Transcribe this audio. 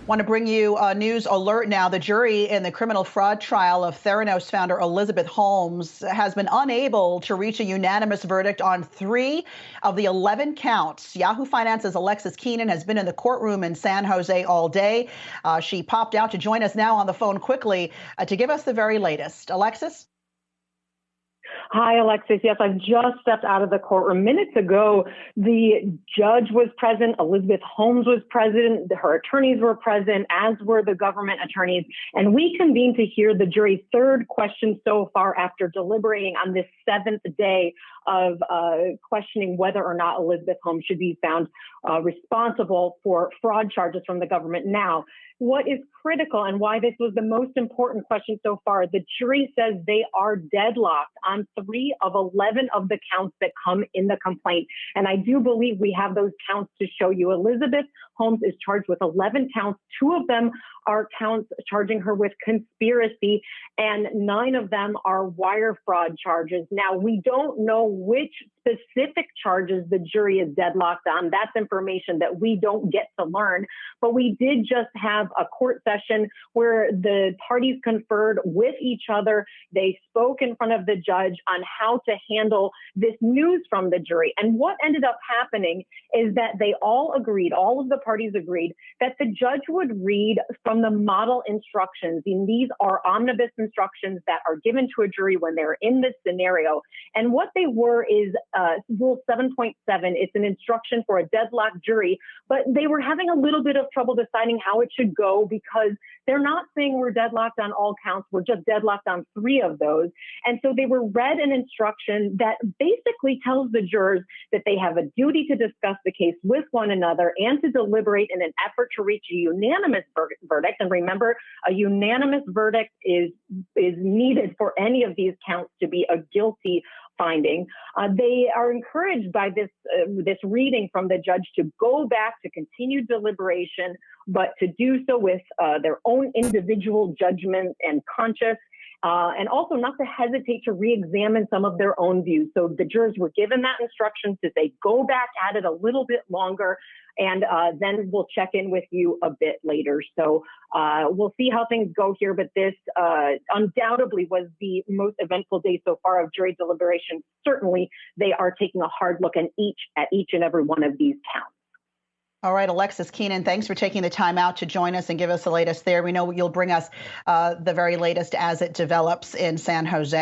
Want to bring you a news alert now. The jury in the criminal fraud trial of Theranos founder Elizabeth Holmes has been unable to reach a unanimous verdict on 3 of the 11 counts. Yahoo Finance's Alexis Keenan has been in the courtroom in San Jose all day. She popped out to join us now on the phone quickly to give us the very latest. Alexis? Hi, Alexis. Yes, I've just stepped out of the courtroom minutes ago. The judge was present. Elizabeth Holmes was present. Her attorneys were present, as were the government attorneys. And we convened to hear the jury's third question so far after deliberating on this 7th day of questioning whether or not Elizabeth Holmes should be found responsible for fraud charges from the government. Now, what is critical and why this was the most important question so far, the jury says they are deadlocked on 3 of 11 of the counts that come in the complaint. And I do believe we have those counts to show you. Elizabeth Holmes is charged with 11 counts. 2 of them are counts charging her with conspiracy, and 9 of them are wire fraud charges. Now, we don't know which specific charges the jury is deadlocked on. That's information that we don't get to learn. But we did just have a court session where the parties conferred with each other. They spoke in front of the judge on how to handle this news from the jury. And what ended up happening is that they all agreed, all of the parties agreed, that the judge would read from the model instructions. And these are omnibus instructions that are given to a jury when they're in this scenario. And what they were is Rule 7.7. It's an instruction for a deadlocked jury, but they were having a little bit of trouble deciding how it should go because they're not saying we're deadlocked on all counts. We're just deadlocked on 3 of those. And so they were read an instruction that basically tells the jurors that they have a duty to discuss the case with one another and to deliberate in an effort to reach a unanimous verdict. And remember, a unanimous verdict is needed for any of these counts to be a guilty finding. They are encouraged by this reading from the judge to go back to continued deliberation, but to do so with their own individual judgment and conscience, and also not to hesitate to re-examine some of their own views. So the jurors were given that instruction to say, go back at it a little bit longer, and then we'll check in with you a bit later. So we'll see how things go here, but this undoubtedly was the most eventful day so far of jury deliberation. Certainly, they are taking a hard look at each and every one of these counts. All right, Alexis Keenan, thanks for taking the time out to join us and give us the latest there. We know you'll bring us the very latest as it develops in San Jose.